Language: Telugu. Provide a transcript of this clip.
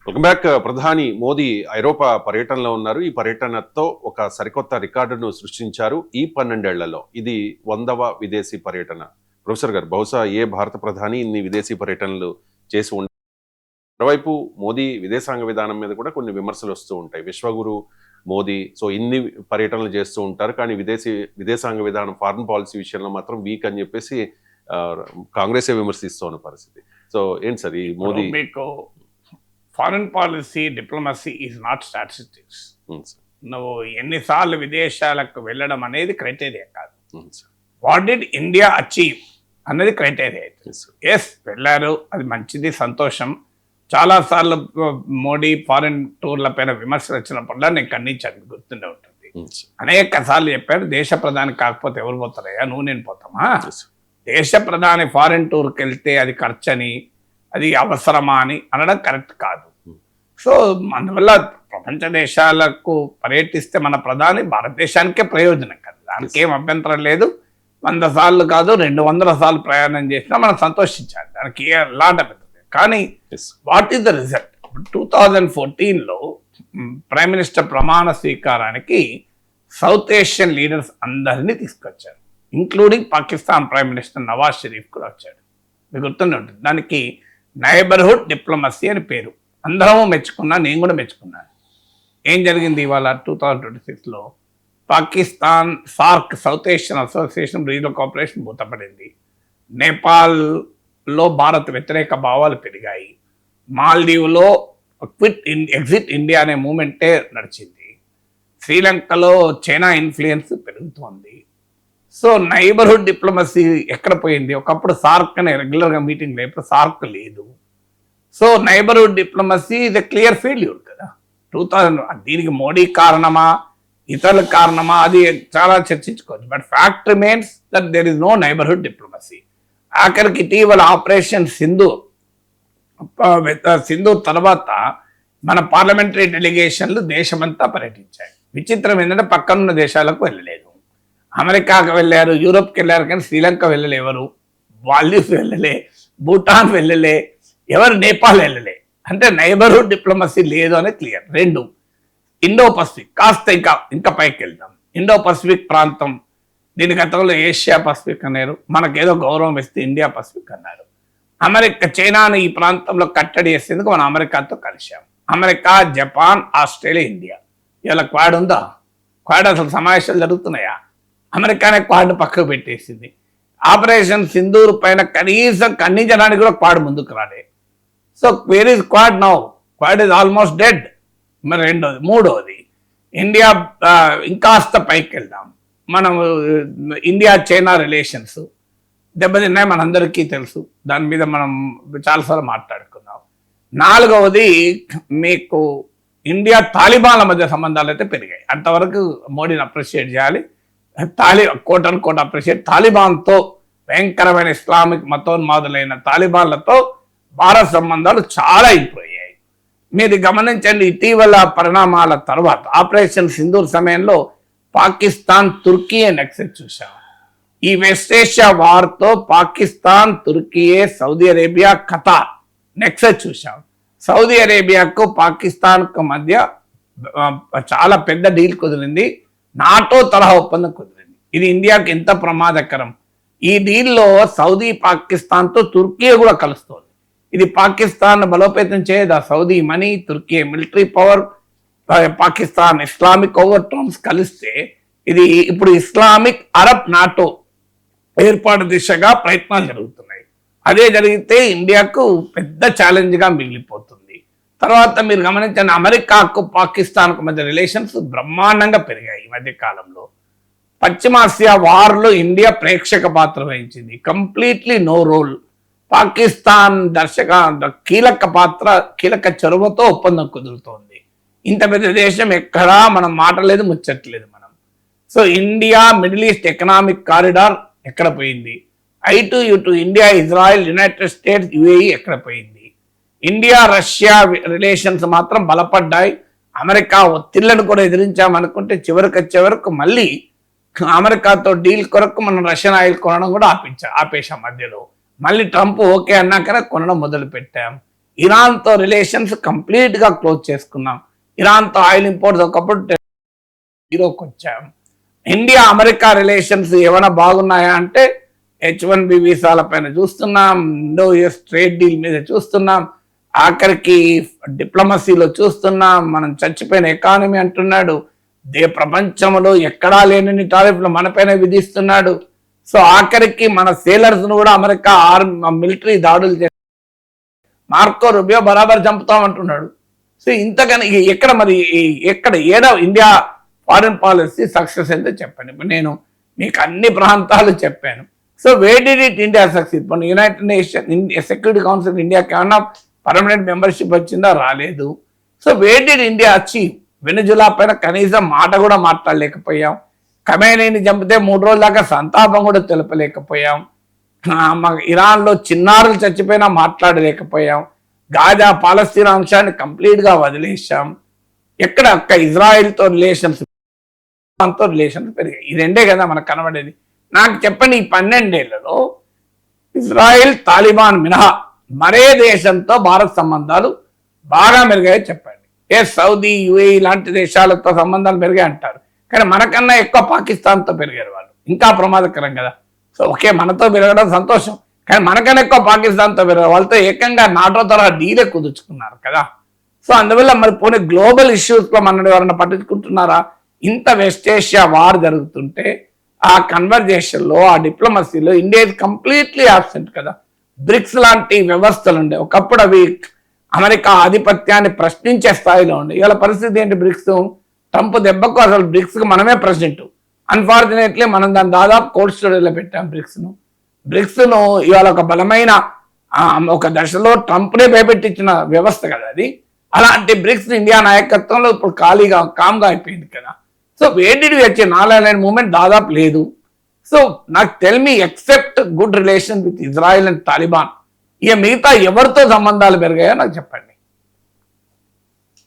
Welcome back. ప్రధాని మోదీ ఐరోపా పర్యటనలో ఉన్నారు. ఈ పర్యటనతో ఒక సరికొత్త రికార్డును సృష్టించారు. ఈ 12 ఏళ్లలో ఇది 100వ విదేశీ పర్యటన. ప్రొఫెసర్ గారు, బహుశా ఏ భారత ప్రధాని ఇన్ని విదేశీ పర్యటనలు చేసి ఉండరు. మరోవైపు మోదీ విదేశాంగ విధానం మీద కూడా కొన్ని విమర్శలు వస్తూ ఉంటాయి. విశ్వగురు మోదీ ఇన్ని పర్యటనలు చేస్తూ ఉంటారు, కానీ విదేశాంగ విధానం, ఫారిన్ పాలసీ విషయంలో మాత్రం వీక్ అని చెప్పేసి కాంగ్రెసే విమర్శిస్తూ ఉన్న పరిస్థితి. సో ఏంటి సార్ ఈ Modi? Foreign policy, diplomacy is not statistics. నువ్వు ఎన్నిసార్లు విదేశాలకు వెళ్ళడం అనేది క్రైటీరియా కాదు. వాట్ డిడ్ ఇండియా అచీవ్ అన్నది క్రైటీరియా. ఎస్, వెళ్ళారు, అది మంచిది, సంతోషం. చాలాసార్లు మోడీ ఫారిన్ టూర్ల పైన విమర్శలు వచ్చినప్పుడల్లా నేను ఖండించాను, గుర్తుండే ఉంటుంది. అనేక సార్లు చెప్పాడు, దేశ ప్రధాని కాకపోతే ఎవరు పోతారయ్యా, నువ్వు నేను పోతామా? దేశ ప్రధాని ఫారిన్ టూర్కి వెళ్తే అది ఖర్చని, అది అవసరమా అని అనడం కరెక్ట్ కాదు. సో అందువల్ల ప్రపంచ దేశాలకు పర్యటిస్తే మన ప్రధాని భారతదేశానికే ప్రయోజనం కదా, దానికి ఏం అభ్యంతరం లేదు. 100 సార్లు కాదు, 200 సార్లు ప్రయాణం చేసినా మనం సంతోషించాలి, దానికి ఎలాంటి అభ్యంతరం. కానీ వాట్ ఈస్ ద రిజల్ట్? 2014లో ప్రైమ్ మినిస్టర్ ప్రమాణ స్వీకారానికి సౌత్ ఏషియన్ లీడర్స్ అందరినీ తీసుకొచ్చారు, including Pakistan prime minister Nawaz Sharif కూడా వచ్చాడు. మీకు గుర్తుండే ఉంటుంది. దానికి నైబర్హుడ్ డిప్లొమసీ అని పేరు. అందరము మెచ్చుకున్నా, నేను కూడా మెచ్చుకున్నాను. ఏం జరిగింది ఇవాళ 2026లో? Pakistan SAARC, South Asian association regional cooperation మూతపడింది. నేపాల్లో భారత్ వ్యతిరేక భావాలు పెరిగాయి. మాల్దీవ్లో ఎగ్జిట్ ఇండియా అనే మూమెంటే నడిచింది. శ్రీలంకలో చైనా ఇన్ఫ్లుయెన్స్ పెరుగుతోంది. సో నైబర్హుడ్ డిప్లొమసీ ఎక్కడ పోయింది? ఒకప్పుడు సార్క్ అనే రెగ్యులర్గా మీటింగ్ లేదు, సార్క్ లేదు. సో నైబర్హుడ్ డిప్లొమసీ ఇది క్లియర్ ఫెయిల్యూర్ కదా. 2000 దీనికి మోడీ కారణమా, ఇతరుల కారణమా, అది చాలా చర్చించుకోవచ్చు. But fact remains that there is no neighbourhood diplomacy. ఆఖరికి ఇటీవల ఆపరేషన్ సింధూర్ తర్వాత మన పార్లమెంటరీ డెలిగేషన్లు దేశమంతా పర్యటించాయి. విచిత్రం ఏంటంటే పక్కనున్న దేశాలకు వెళ్ళలేదు. అమెరికాకు వెళ్ళారు, యూరోప్కి వెళ్ళారు, కానీ శ్రీలంక వెళ్ళలే, ఎవరు మాల్దీవ్స్ వెళ్ళలే, భూటాన్ వెళ్ళలే, ఎవరు నేపాల్ వెళ్ళలే. అంటే నైబర్హుడ్ డిప్లొమసీ లేదు అని క్లియర్. 2, ఇండో పసిఫిక్, కాస్త ఇంకా పైకి వెళ్దాం. ఇండో పసిఫిక్ ప్రాంతం, దీని గతంలో ఏషియా పసిఫిక్ అన్నారు, మనకేదో గౌరవం ఇస్తే ఇండియా పసిఫిక్ అన్నారు. అమెరికా, చైనాను ఈ ప్రాంతంలో కట్టడి చేసేందుకు మనం అమెరికాతో కలిశాం. America, Japan, Australia, India. ఇవాళ క్వాడ్ ఉందా? క్వాడ్ అసలు సమావేశాలు జరుగుతున్నాయా? అమెరికానే క్వాడ్ పక్కకు పెట్టేసింది. ఆపరేషన్ సింధూర్ పైన కనీసం ఖండించడానికి కూడా క్వాడ్ ముందుకు రాలే. So where is quad now? Quad is almost dead. మరి 2వది. 3వది, ఇండియా ఇంకాస్త పైకి వెళ్దాం. మనం ఇండియా చైనా రిలేషన్స్ దెబ్బతిన్నాయి, మనందరికీ తెలుసు. దాని మీద మనం చాలాసార్లు మాట్లాడుకున్నాం. 4వది, మీకు ఇండియా తాలిబాన్ల మధ్య సంబంధాలు అయితే పెరిగాయి. అంతవరకు మోడీని అప్రిషియేట్ చేయాలి. Coat appreciate. తాలిబాన్తో, భయంకరమైన ఇస్లామిక్ మతోన్మాదులైన తాలిబాన్లతో భారత్ సంబంధాలు చాలా ఇంప్రూవ్ అయ్యాయి. మీరు గమనించండి, ఇటీవల పరిణామాల తర్వాత ఆపరేషన్ సింధూర్ సమయంలో పాకిస్తాన్ తుర్కీ నెక్సెస్ చూసాం. ఈ వెస్ట్ ఏషియా వార్తో Pakistan, Turkiye, Saudi Arabia, Qatar nexus చూసాం. సౌదీ అరేబియాకు పాకిస్తాన్కు మధ్య చాలా పెద్ద డీల్ కుదిరింది, నాటో తరహా ఒప్పందం కుదిరింది. ఇది ఇండియాకి ఎంత ప్రమాదకరం. ఈ డీల్లో సౌదీ పాకిస్తాన్తో తుర్కీ కూడా కలుస్తోంది. ఇది పాకిస్తాన్ బలోపేతం చేయదా? Saudi money, Turkey military power, Pakistan Islamic over terms కలిస్తే ఇది ఇప్పుడు ఇస్లామిక్ అరబ్ నాటో ఏర్పాటు దిశగా ప్రయత్నాలు జరుగుతున్నాయి. అదే జరిగితే ఇండియాకు పెద్ద ఛాలెంజ్గా మిగిలిపోతుంది. తర్వాత మీరు గమనించండి, అమెరికాకు పాకిస్తాన్కు మధ్య రిలేషన్స్ బ్రహ్మాండంగా పెరిగాయి ఈ మధ్య కాలంలో. పశ్చిమాసియా వార్లో ఇండియా ప్రేక్షక పాత్ర వహించింది, కంప్లీట్లీ నో రోల్. పాకిస్తాన్ కీలక చొరవతో ఒప్పందం కుదురుతోంది. ఇంత పెద్ద దేశం ఎక్కడా మనం మాటలేదు, ముచ్చట్లేదు మనం. So India middle east economic corridor ఎక్కడ పోయింది? I2U2 India, Israel, United states, UAE ఎక్కడ పోయింది? ఇండియా రష్యా రిలేషన్స్ మాత్రం బలపడ్డాయి. అమెరికా ఒత్తిళ్లను కూడా ఎదిరించామనుకుంటే చివరికి మళ్ళీ అమెరికాతో డీల్ కొరకు మనం రష్యన్ ఆయిల్ కొనడం కూడా ఆపేశాం మధ్యలో. మళ్ళీ ట్రంప్ ఓకే అన్నాకనే కొనడం మొదలు పెట్టాం. ఇరాన్తో రిలేషన్స్ కంప్లీట్గా క్లోజ్ చేసుకున్నాం. ఇరాన్తో ఆయిల్ ఇంపోర్ట్స్ ఒకప్పుడు జీరోకి వచ్చాం. ఇండియా అమెరికా రిలేషన్స్ ఏమైనా బాగున్నాయా అంటే H1B వీసాల పైన చూస్తున్నాం, ఇండో యుఎస్ ట్రేడ్ డీల్ మీద చూస్తున్నాం, ఆఖరికి డిప్లొమసీలో చూస్తున్నాం. మనం చచ్చిపోయిన ఎకానమీ అంటున్నాడు, ప్రపంచంలో ఎక్కడా లేని టారిఫ్లు మన పైన విధిస్తున్నాడు. సో ఆఖరికి మన సేలర్స్ ను కూడా అమెరికా మిలిటరీ దాడులు చేసి మార్కో రూబియో బరాబర్ చంపుతామంటున్నాడు. సో ఇంతకని ఎక్కడ మరి ఎక్కడ ఏడా ఇండియా ఫారిన్ పాలసీ సక్సెస్ అయితే చెప్పండి. ఇప్పుడు నేను మీకు అన్ని ప్రాంతాలు చెప్పాను. So where did it India success? ఇప్పుడు యునైటెడ్ నేషన్ సెక్యూరిటీ కౌన్సిల్ ఇండియాకి ఏమన్నా పర్మనెంట్ మెంబర్షిప్ వచ్చిందా? రాలేదు. So where did India achieve? Venezuela పైన కనీసం మాట కూడా మాట్లాడలేకపోయాం. ఖమేనీని చంపితే 3 రోజుల దాకా సంతాపం కూడా తెలపలేకపోయాం. ఇరాన్లో చిన్నారులు చచ్చిపోయినా మాట్లాడలేకపోయాం. గాజా పాలస్తీనా అంశాన్ని కంప్లీట్గా వదిలేసాం. ఎక్కడ ఇజ్రాయెల్తో రిలేషన్స్ పెరిగాయి. ఈ రెండే కదా మనకు కనబడేది. నాకు చెప్పండి, ఈ 12 ఏళ్లలో ఇజ్రాయెల్ తాలిబాన్ మినహా మరే దేశంతో భారత్ సంబంధాలు బాగా మెరుగాయో చెప్పండి. సౌదీ యుఏఈ లాంటి దేశాలతో సంబంధాలు పెరిగాయి అంటారు, కానీ మనకన్నా ఎక్కువ పాకిస్తాన్తో పెరిగారు వాళ్ళు. ఇంకా ప్రమాదకరం కదా. సో ఓకే, మనతో పెరగడం సంతోషం, కానీ మనకన్నా ఎక్కువ పాకిస్తాన్తో పెరగారు. వాళ్ళతో ఏకంగా నాటో తరహా డీలే కుదుర్చుకున్నారు కదా. సో అందువల్ల మరి పోనీ గ్లోబల్ ఇష్యూస్లో మనని ఎవరైనా పట్టించుకుంటున్నారా? ఇంత వెస్ట్ ఏషియా వార్ జరుగుతుంటే ఆ కన్వర్జేషన్లో, ఆ డిప్లొమసీలో ఇండియా ఇస్ కంప్లీట్లీ ఆబ్సెంట్ కదా. బ్రిక్స్ లాంటి వ్యవస్థలు ఉండే, ఒకప్పుడు అవి అమెరికా ఆధిపత్యాన్ని ప్రశ్నించే స్థాయిలో ఉండే. ఇవాళ పరిస్థితి ఏంటి? బ్రిక్స్ ట్రంప్ దెబ్బకు అసలు బ్రిక్స్కి మనమే ప్రెసిడెంట్. అన్ఫార్చునేట్లీ మనం దాన్ని దాదాపు కోల్డ్ స్టోరేజ్లో పెట్టాం బ్రిక్స్ను. ఇవాళ ఒక బలమైన ఒక దశలో ట్రంప్నే భయపెట్టించిన వ్యవస్థ కదా అది. అలాంటి బ్రిక్స్ ఇండియా నాయకత్వంలో ఇప్పుడు కామ్గా అయిపోయింది కదా. So where did we achieve? Non aligned movement దాదాపు లేదు. సో నాకు tell me, except good relation with Israel and Taliban, ఇక మిగతా ఎవరితో సంబంధాలు పెరిగాయో నాకు చెప్పండి.